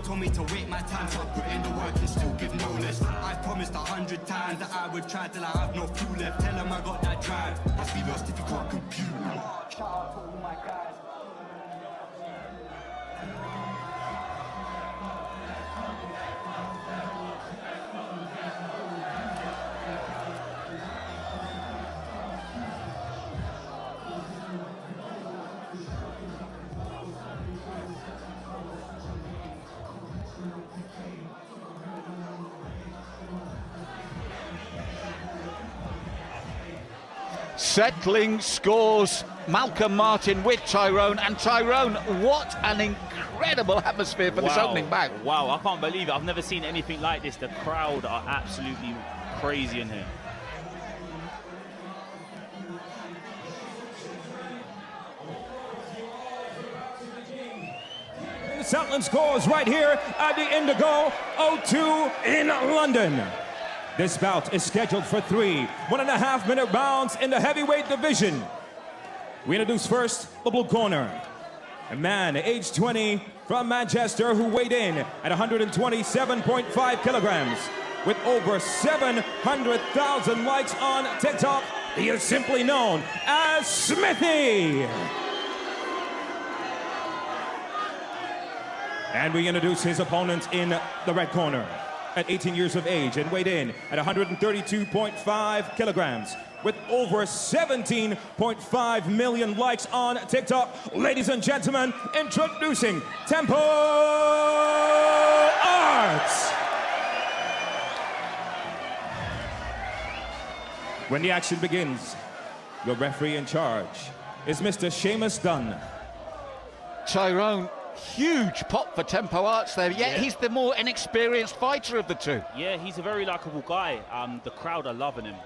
told me to wait my time, so I put in the work and still give no less. I promised 100 times that I would try till I have no fuel left. Tell them I got that drive, must be lost if you can't compute. Shout out to all my guys. Settling scores, Malcolm Martin with Tyrone, and Tyrone, what an incredible atmosphere for this opening bout. Wow, I can't believe it. I've never seen anything like this. The crowd are absolutely crazy in here. The settling scores right here at the Indigo O2 in London. This bout is scheduled for 3 1.5-minute rounds in the heavyweight division. We introduce first the blue corner, a man age 20 from Manchester who weighed in at 127.5 kilograms. With over 700,000 likes on TikTok, he is simply known as Smithy. And we introduce his opponent in the red corner. At 18 years of age and weighed in at 132.5 kilograms with over 17.5 million likes on TikTok. Ladies and gentlemen, introducing Tempoarts. When the action begins, your referee in charge is Mr. Seamus Dunn. Tyrone, huge pop for Tempoarts there, yet he's the more inexperienced fighter of the two. Yeah, he's a very likeable guy. The crowd are loving him.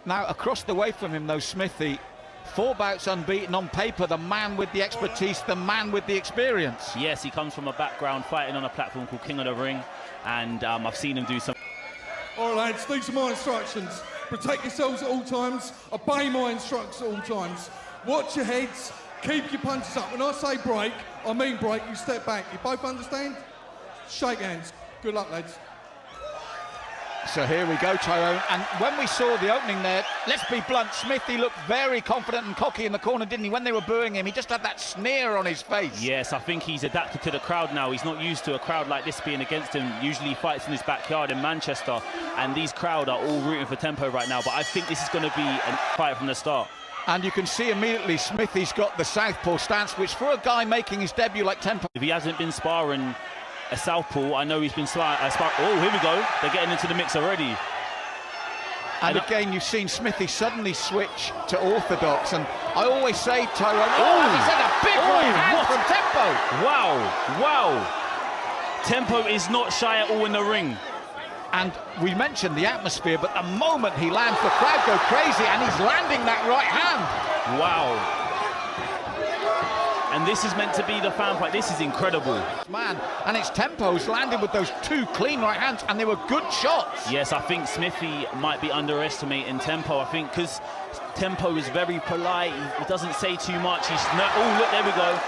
Now, across the way from him, though, Smithy, 4 bouts unbeaten on paper, the man with the expertise, the man with the experience. Yes, he comes from a background fighting on a platform called King of the Ring, and I've seen him do some... All right, lads, these are my instructions. Protect yourselves at all times. Obey my instructions at all times. Watch your heads. Keep your punches up. When I say break, I mean break. You step back. You both understand? Shake hands. Good luck, lads. So here we go, Tyrone. And when we saw the opening there, let's be blunt, Smithy looked very confident and cocky in the corner, didn't he? When they were booing him, he just had that sneer on his face. Yes, I think he's adapted to the crowd now. He's not used to a crowd like this being against him. Usually he fights in his backyard in Manchester, and these crowd are all rooting for Tempo right now. But I think this is going to be a fight from the start. And you can see immediately Smithy's got the southpaw stance, which for a guy making his debut like Tempo... If he hasn't been sparring a southpaw, I know he's been sparring... Oh, here we go. They're getting into the mix already. And again, you've seen Smithy suddenly switch to orthodox. And I always say, Tyrone... Oh, he said a big right hand from Tempo! Wow, wow. Tempo is not shy at all in the ring. And we mentioned the atmosphere, but the moment he lands, the crowd go crazy, and he's landing that right hand. Wow. And this is meant to be the fan fight. This is incredible. Man, and it's Tempo's landed with those 2 clean right hands, and they were good shots. Yes, I think Smithy might be underestimating Tempo. I think because Tempo is very polite. He doesn't say too much. Oh, look, there we go.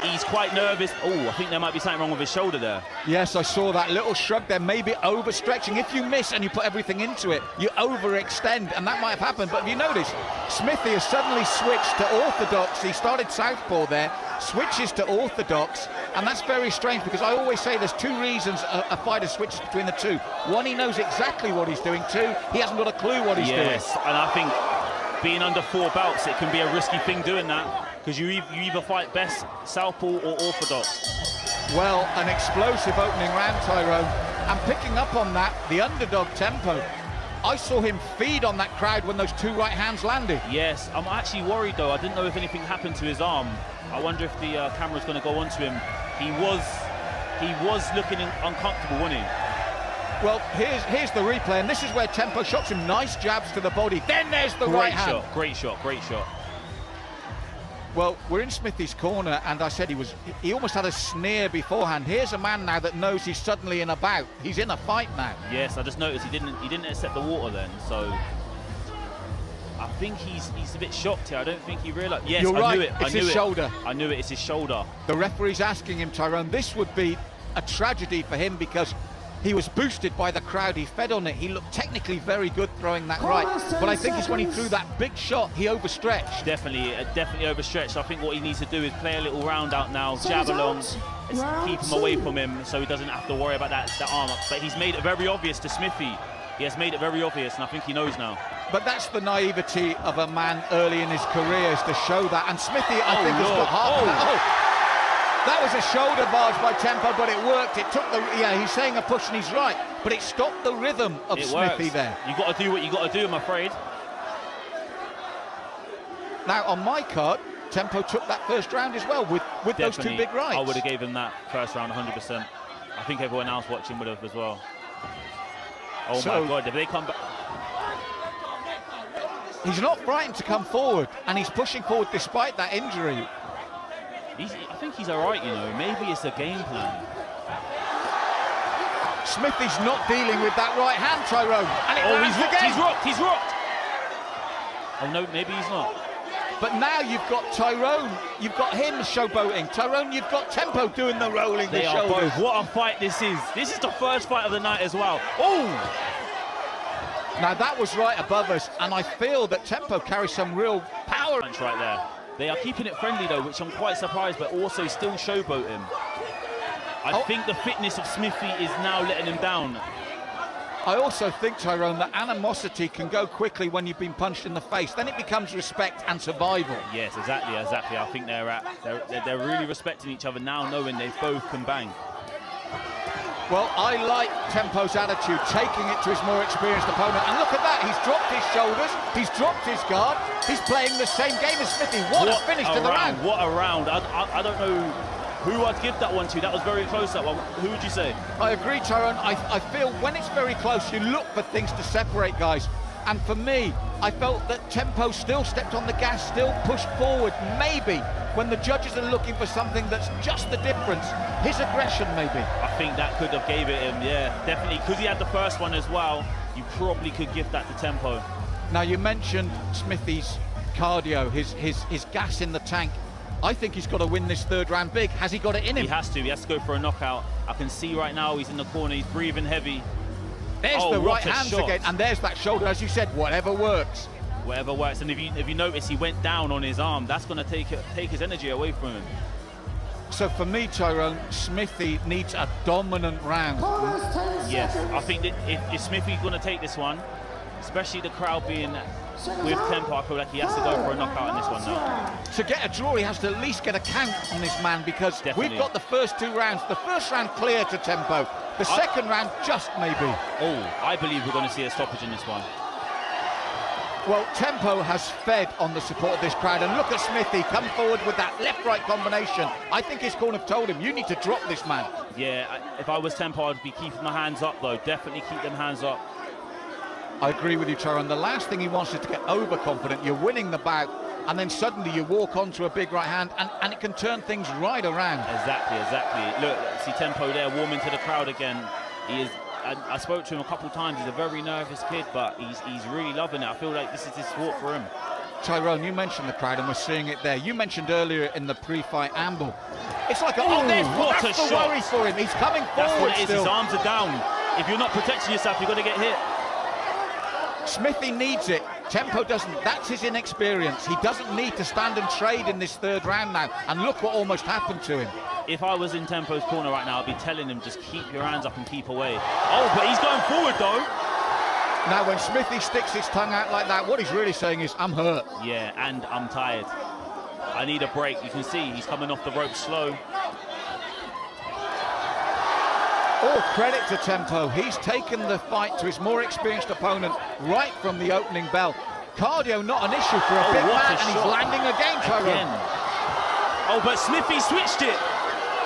He's quite nervous. Oh, I think there might be something wrong with his shoulder there. Yes, I saw that little shrug there, maybe overstretching. If you miss and you put everything into it, you overextend, and that might have happened. But if you notice, Smithy has suddenly switched to orthodox. He started southpaw there, switches to orthodox, and that's very strange because I always say there's 2 reasons a fighter switches between the two. 1, he knows exactly what he's doing. 2, he hasn't got a clue what he's doing. Yes, and I think being under 4 bouts, it can be a risky thing doing that, because you either fight best southpaw or orthodox. Well, an explosive opening round, Tyrone, and picking up on that, the underdog Tempo. I saw him feed on that crowd when those 2 right hands landed. Yes, I'm actually worried though. I didn't know if anything happened to his arm. I wonder if the camera's going to go onto him. He was looking uncomfortable, wasn't he? Well, here's the replay, and this is where Tempo shots him nice jabs to the body. Then there's the right hand. Great shot, great shot. Well, we're in Smithy's corner, and I said he almost had a sneer beforehand. Here's a man now that knows he's suddenly in a bout. He's in a fight now. Yes, I just noticed he didn't accept the water then, so I think he's a bit shocked here. I don't think he realised. Yes, You're I right. knew it. It's his shoulder. I knew it. It's his shoulder. The referee's asking him, Tyrone, this would be a tragedy for him because he was boosted by the crowd. He fed on it. He looked technically very good throwing that right. But I think it's when he threw that big shot, he overstretched. Definitely overstretched. I think what he needs to do is play a little round out now, jab along, and keep him away from him so he doesn't have to worry about that arm up. But he's made it very obvious to Smithy. He has made it very obvious, and I think he knows now. But that's the naivety of a man early in his career, is to show that. And Smithy, I think, has got half of that. That was a shoulder barge by Tempo, but it worked. It took the, he's saying a push and he's right, but it stopped the rhythm of Smithy there. You got to do what you got to do, I'm afraid. Now, on my card, Tempo took that first round as well with those two big rights. I would have given him that first round 100%. I think everyone else watching would have as well. Oh my God, if they come back. He's not frightened to come forward, and he's pushing forward despite that injury. I think he's all right, you know. Maybe it's a game plan. Smithy's not dealing with that right hand, Tyrone. And He's rocked. Oh no, maybe he's not. But now you've got Tyrone, you've got him showboating. Tyrone, you've got Tempo doing the rolling the shoulders. Both. What a fight this is. This is the first fight of the night as well. Oh! Now that was right above us, and I feel that Tempo carries some real power. Right there. They are keeping it friendly though, which I'm quite surprised, but also still showboating. I think the fitness of Smithy is now letting him down. I also think, Tyrone, that animosity can go quickly when you've been punched in the face. Then it becomes respect and survival. Yes, exactly. I think they're really respecting each other now, knowing they both can bang. Well, I like Tempo's attitude, taking it to his more experienced opponent. And look at that, he's dropped his shoulders, he's dropped his guard, he's playing the same game as Smithy. What a finish to the round. What a round. I don't know who I'd give that one to. That was very close, that one. Who would you say? I agree, Tyrone. I feel when it's very close, you look for things to separate guys. And for me, I felt that Tempo still stepped on the gas, still pushed forward. Maybe when the judges are looking for something that's just the difference, his aggression maybe. I think that could have gave it him, yeah, definitely. Because he had the first one as well, you probably could give that to Tempo. Now, you mentioned Smithy's cardio, his gas in the tank. I think he's got to win this third round big. Has he got it in him? He has to go for a knockout. I can see right now he's in the corner, he's breathing heavy. There's the right hands again, and there's that shoulder, as you said, whatever works. Whatever works, and if you notice, he went down on his arm. That's going to take his energy away from him. So for me, Tyrone, Smithy needs a dominant round. Yes, I think that if Smithy's going to take this one, especially the crowd being with Tempo, I feel like he has to go for a knockout in this one now. To get a draw, he has to at least get a count on this man, because we've got the first two rounds. The first round clear to Tempo. The second round just maybe. Oh, I believe we're going to see a stoppage in this one. Well, Tempo has fed on the support of this crowd, and look at Smithy come forward with that left-right combination. I think his corner have told him, you need to drop this man. Yeah, if I was Tempo, I'd be keeping my hands up though. Definitely keep them hands up. I agree with you, Tyrone. The last thing he wants is to get overconfident. You're winning the bout, and then suddenly you walk onto a big right hand, and it can turn things right around. Exactly. Look, see Tempo there warming to the crowd again. He is. I spoke to him a couple of times. He's a very nervous kid, but he's really loving it. I feel like this is his sport for him. Tyrone, you mentioned the crowd, and we're seeing it there. You mentioned earlier in the pre-fight amble. It's like that's the worry for him. He's coming forward. That's what it is. Still. His arms are down. If you're not protecting yourself, you're going to get hit. Smithy needs it. Tempo doesn't. That's his inexperience. He doesn't need to stand and trade in this third round now. And look what almost happened to him. If I was in Tempo's corner right now, I'd be telling him just keep your hands up and keep away. Oh, but he's going forward though. Now, when Smithy sticks his tongue out like that, what he's really saying is, I'm hurt. Yeah, and I'm tired. I need a break. You can see he's coming off the rope slow. All credit to Tempo. He's taken the fight to his more experienced opponent right from the opening bell. Cardio not an issue for a big man, and he's landing again, Tyrone. Oh, but Smithy switched it.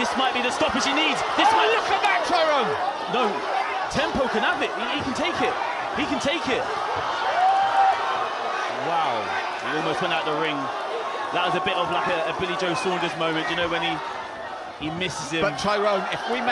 This might be the stoppage he needs. Look at that, Tyrone. No, Tempo can have it. He can take it. He can take it. Wow, he almost went out the ring. That was a bit of like a Billy Joe Saunders moment, you know, when he He misses him. But Tyrone, if we've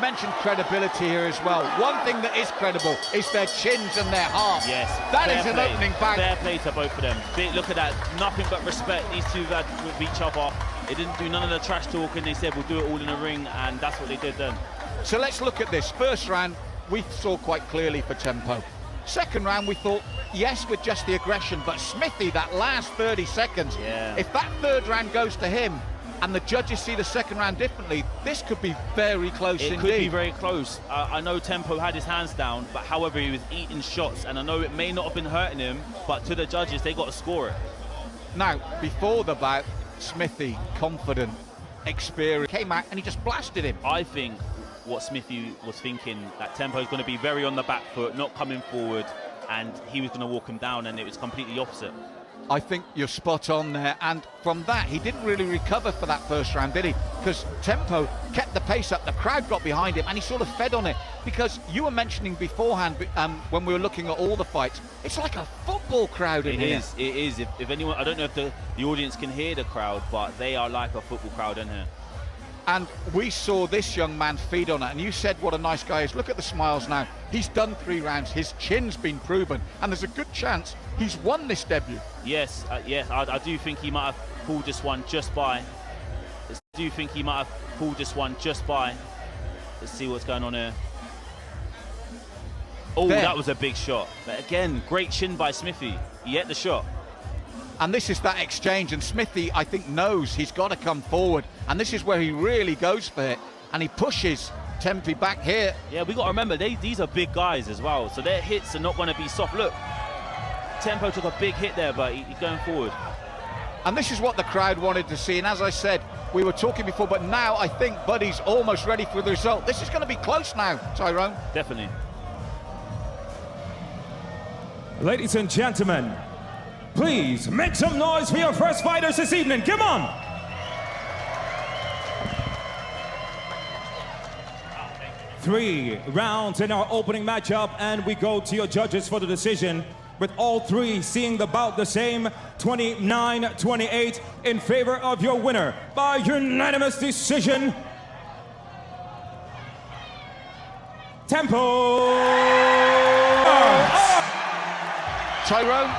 mentioned credibility here as well. One thing that is credible is their chins and their hearts. Yes. That is an opening back. Fair play to both of them. Look at that. Nothing but respect these two have had with each other. They didn't do none of the trash talking. They said, we'll do it all in the ring, and that's what they did then. So let's look at this. First round, we saw quite clearly for Tempo. Second round, we thought, yes, with just the aggression, but Smithy, that last 30 seconds, if that third round goes to him, and the judges see the second round differently, this could be very close indeed. It could be very close. I know Tempo had his hands down, but however, he was eating shots, and I know it may not have been hurting him, but to the judges, they got to score it. Now, before the bout, Smithy, confident, experienced, came out and he just blasted him. I think what Smithy was thinking, that Tempo is going to be very on the back foot, not coming forward, and he was going to walk him down, and it was completely opposite. I think you're spot on there, and from that he didn't really recover for that first round, did he? Because Tempo kept the pace up, the crowd got behind him, and he sort of fed on it. Because you were mentioning beforehand, when we were looking at all the fights, it's like a football crowd in here. It is. If anyone, I don't know if the audience can hear the crowd, but they are like a football crowd in here. And we saw this young man feed on it, and you said what a nice guy is. Look at the smiles now. He's done 3 rounds, his chin's been proven, and there's a good chance he's won this debut. Yes, I do think he might have pulled this one just by. Let's see what's going on here. Oh, there. That was a big shot. But again, great chin by Smithy. He hit the shot. And this is that exchange, and Smithy, I think, knows he's got to come forward, and this is where he really goes for it, and he pushes Tempe back here. Yeah, we got to remember, these are big guys as well, so their hits are not going to be soft. Look, Tempo took a big hit there, but he's going forward. And this is what the crowd wanted to see, and as I said, we were talking before, but now I think Buddy's almost ready for the result. This is going to be close now, Tyrone. Definitely. Ladies and gentlemen, please make some noise for your first fighters this evening. Come on! Three rounds in our opening matchup, and we go to your judges for the decision, with all 3 seeing the bout the same, 29-28 in favor of your winner by unanimous decision, Tempoarts. Tyrone,